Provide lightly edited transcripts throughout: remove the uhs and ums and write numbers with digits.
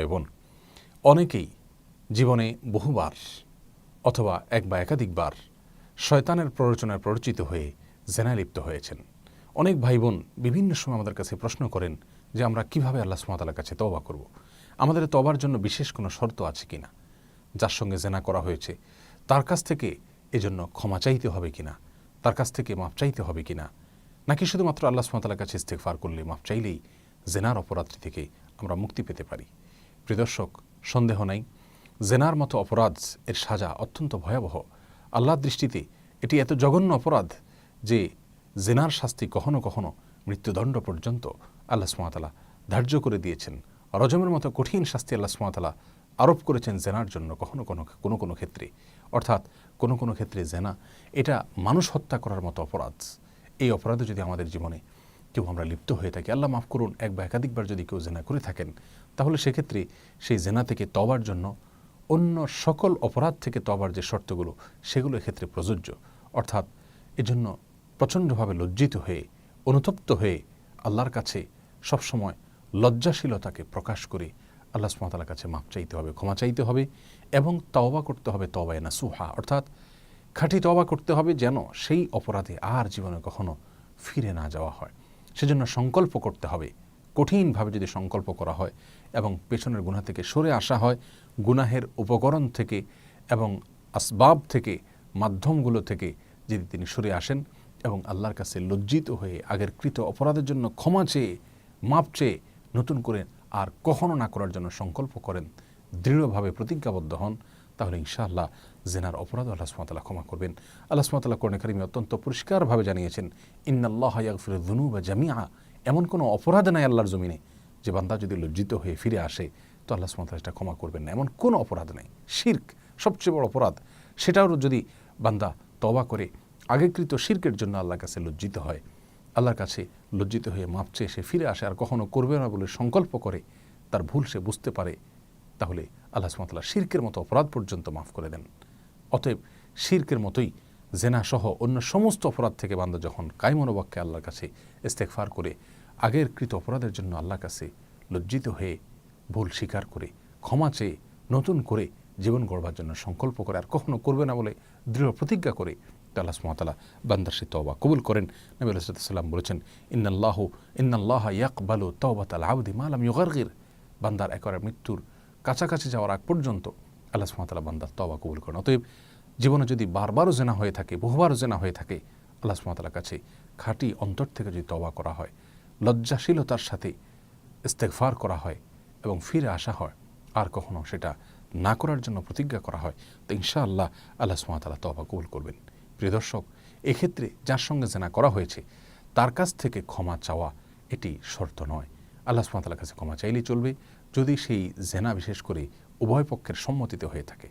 এবং অনেকেই জীবনে বহুবার অথবা এক বা একাধিকবার শয়তানের প্ররোচনায় প্ররোচিত হয়ে জেনায় লিপ্ত হয়েছেন। অনেক ভাই বোন বিভিন্ন সময় আমাদের কাছে প্রশ্ন করেন যে আমরা কিভাবে আল্লাহ সুবহানাহু ওয়া তাআলার কাছে তওবা করব। আমাদের তওবার জন্য বিশেষ কোনো শর্ত আছে কিনা, যার সঙ্গে জেনা করা হয়েছে তার কাছ থেকে এজন্য ক্ষমা চাইতে হবে কিনা, তার কাছ থেকে মাপ চাইতে হবে কিনা, নাকি শুধুমাত্র আল্লাহ সুবহানাহু ওয়া তাআলার কাছে ইস্তেগফার করলে, মাপ চাইলেই জেনার অপরাধটি থেকে আমরা মুক্তি পেতে পারি। প্রিয় দর্শক, সন্দেহ নাই জেনার মতো অপরাধ এর সাজা অত্যন্ত ভয়াবহ। আল্লাহর দৃষ্টিতে এটি এত জঘন্য অপরাধ যে জেনার শাস্তি কখনো কখনো মৃত্যুদণ্ড পর্যন্ত আল্লাহ সুবহানাহু ওয়া তাআলা ধার্য করে দিয়েছেন। রজমের মতো কঠিন শাস্তি আল্লাহ সুবহানাহু ওয়া তাআলা আরোপ করেছেন জেনার জন্য কোনো ক্ষেত্রে। অর্থাৎ কোনো ক্ষেত্রে জেনা এটা মানুষ হত্যা করার মতো অপরাধ। এই অপরাধে যদি আমাদের জীবনে কেউ আমরা লিপ্ত হয়ে থাকি, আল্লাহ মাফ করুন, এক বা একাধিকবার যদি কেউ জেনা করে থাকেন, তাহলে সেক্ষেত্রে সেই জেনা থেকে তওবার জন্য অন্য সকল অপরাধ থেকে তওবার যে শর্তগুলো সেগুলো এক্ষেত্রে প্রযোজ্য। অর্থাৎ এজন্য প্রচণ্ডভাবে লজ্জিত হয়ে, অনুতপ্ত হয়ে আল্লাহর কাছে সবসময় লজ্জাশীলতাকে প্রকাশ করে আল্লাহ সুবহানাহু ওয়া তাআলার কাছে মাপ চাইতে হবে, ক্ষমা চাইতে হবে এবং তওবা করতে হবে তওবায়ে নাসুহা। অর্থাৎ খাঁটি তওবা করতে হবে যেন সেই অপরাধে আর জীবনে কখনো ফিরে না যাওয়া হয়। সেজন্য সংকল্প করতে হবে। কঠিনভাবে যদি সংকল্প করা হয় এবং পেছনের গুনাহ থেকে সরে আসা হয়, গুনাহের উপকরণ থেকে এবং আসবাব থেকে, মাধ্যমগুলো থেকে যদি তিনি সরে আসেন এবং আল্লাহর কাছে লজ্জিত হয়ে আগের কৃত অপরাধের জন্য ক্ষমা চেয়ে, মাপ চেয়ে নতুন করে আর কখনো না করার জন্য সংকল্প করেন, দৃঢ়ভাবে প্রতিজ্ঞাবদ্ধ হন, তাহলে ইনশাআল্লাহ জেনার অপরাধ আল্লাহ সুবহানাহু ওয়া তাআলা ক্ষমা করবেন। আল্লাহ সুবহানাহু ওয়া তাআলা কোরআনে কারিমে অত্যন্ত পরিষ্কারভাবে জানিয়েছেন, ইন্নাল্লাহা ইয়াগফিরুয যুনুবা জামিআ। এমন কোনো অপরাধ নাই আল্লাহর জমিনে যে বান্দা যদি লজ্জিত হয়ে ফিরে আসে তো আল্লাহ সুবহানাহু ওয়া তাআলা এটা ক্ষমা করবেন না। এমন কোনো অপরাধ নেই। শিরক সবচেয়ে বড় অপরাধ, সেটাও যদি বান্দা তওবা করে আগেকৃত শিরকের জন্য আল্লাহর কাছে লজ্জিত হয়, আল্লাহর কাছে লজ্জিত হয়ে মাপ চেয়ে সে ফিরে আসে আর কখনো করবে না বলে সংকল্প করে, তার ভুল সে বুঝতে পারে, তাহলে আল্লাহ সুবহানাহু ওয়া তাআলা শিরকের মতো অপরাধ পর্যন্ত মাফ করে দেন। অতএব শিরকের মতোই জেনা সহ অন্য সমস্ত অপরাধ থেকে বান্দা যখন কায়মনোবাক্যে আল্লাহর কাছে ইস্তেগফার করে আগের কৃত অপরাধের জন্য আল্লাহর কাছে লজ্জিত হয়ে ভুল স্বীকার করে ক্ষমা চেয়ে নতুন করে জীবন গড়বার জন্য সংকল্প করে আর কখনো করবে না বলে দৃঢ় প্রতিজ্ঞা করে, আল্লাহ সুবহানাহু ওয়া তাআলা বান্দার সে তওবা কবুল করেন। নবী আলাইহিস সালাম বলেছেন, ইন্নাল্লাহা ইয়াকবালু তাওবাতাল আবদি মা লাম ইউগারগির। বান্দার একেবারে মৃত্যুর কাছাকাছি যাওয়ার আগ পর্যন্ত আল্লাহ সুবহানাহু ওয়া তাআলা বান্দার তওবা কবুল করেন। অতএব জীবনে যদি বারবারও জেনা হয়ে থাকে, বহুবারও জেনা হয়ে থাকে, আল্লাহ সুবহানাহু ওয়া তাআলার কাছে খাঁটি অন্তর থেকে যদি তওবা করা হয়, লজ্জাশীলতার সাথে ইস্তেগফার করা হয় এবং ফিরে আসা হয়, আর কখনো সেটা না করার জন্য প্রতিজ্ঞা করা হয়, তো ইনশাআল্লাহ আল্লাহ সুবহানাহু ওয়া তাআলা তওবা কবুল করবেন। প্রিয় দর্শক, এক্ষেত্রে যার সঙ্গে জেনা করা হয়েছে তার কাছ থেকে ক্ষমা চাওয়া এটি শর্ত নয়। আল্লাহ সুবহানাহু ওয়া তাআলার কাছে ক্ষমা চাইলেই চলবে, যদি সেই জেনা বিশেষ করে উভয় পক্ষের সম্মতিতে হয়ে থাকে।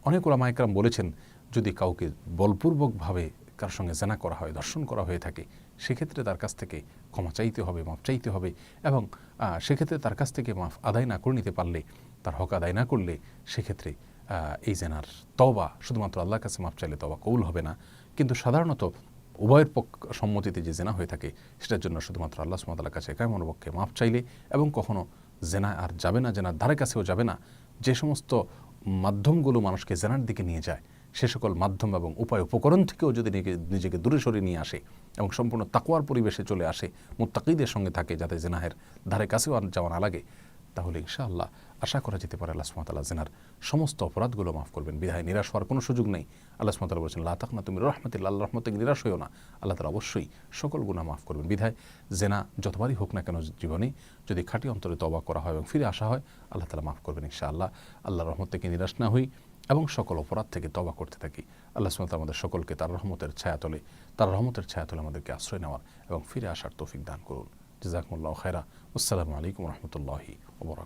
অনেক উলামায়ে কেরাম বলেছেন, যদি কাউকে বলপূর্বকভাবে কার সঙ্গে জেনা করা হয়, ধর্ষণ করা হয়ে থাকে, সেক্ষেত্রে তার কাছ থেকে ক্ষমা চাইতে হবে, মাফ চাইতে হবে এবং সেক্ষেত্রে তার কাছ থেকে মাফ আদায় না করে নিতে পারলে, তার হক আদায় না করলে, সেক্ষেত্রে এই জেনার তওবা শুধুমাত্র আল্লাহর কাছে মাফ চাইলে তওবা কবুল হবে না। কিন্তু সাধারণত উভয়ের সম্মতিতে যে জেনা হয়ে থাকে সেটার জন্য শুধুমাত্র আল্লাহ সুবহানাহু ওয়া তাআলার কাছে কায়মনোবাক্যে মাফ চাইলে এবং কখনো জেনা আর যাবে না, জেনার ধারে কাছেও যাবে না। যে সমস্ত মাধ্যমগুলো মানুষকে জেনার দিকে নিয়ে যায়, সে সকল মাধ্যম এবং উপায় উপকরণ থেকেও যদি নিজেকে দূরে সরিয়ে নিয়ে আসে এবং সম্পূর্ণ তাকওয়ার পরিবেশে চলে আসে, মুত্তাকিদের সঙ্গে থাকে, যাতে জেনাহের ধারে কাছেও আর যাওয়া না লাগে, তাহলে ইনশাআল্লাহ আশা করা যেতে পারে আল্লাহ সুবহানাহু ওয়া তাআলা জেনার সমস্ত অপরাধগুলো মাফ করবেন। বিধায় নিরাশ হওয়ার কোনো সুযোগ নেই। আল্লাহ সুবহানাহু ওয়া তাআলা বলেছেন, লা তাকনাতু মির রাহমাতিল্লাহ, আল্লাহর রহমত থেকে নিরাশ হইও না, আল্লাহ তাআলা অবশ্যই সকল গুনাহ মাফ করবেন। বিধায় জেনা যতবারই হোক না কেন জীবনে, যদি খাঁটি অন্তরে তওবা করা হয় এবং ফিরে আসা হয়, আল্লাহ তাআলা মাফ করবেন ইনশাআল্লাহ। আল্লাহর রহমত থেকে নিরাশ না হই এবং সকল অপরাধ থেকে তওবা করতে থাকি। আল্লাহ সুবহানাহু ওয়া তাআলা আমাদের সকলকে তার রহমতের ছায়াতলে আমাদেরকে আশ্রয় নেওয়ার এবং ফিরে আসার তৌফিক দান করুন। জাযাকুমুল্লাহু খায়রা। আসসালামু আলাইকুম ওয়া রাহমাতুল্লাহি ওয়া বারাকাতুহু।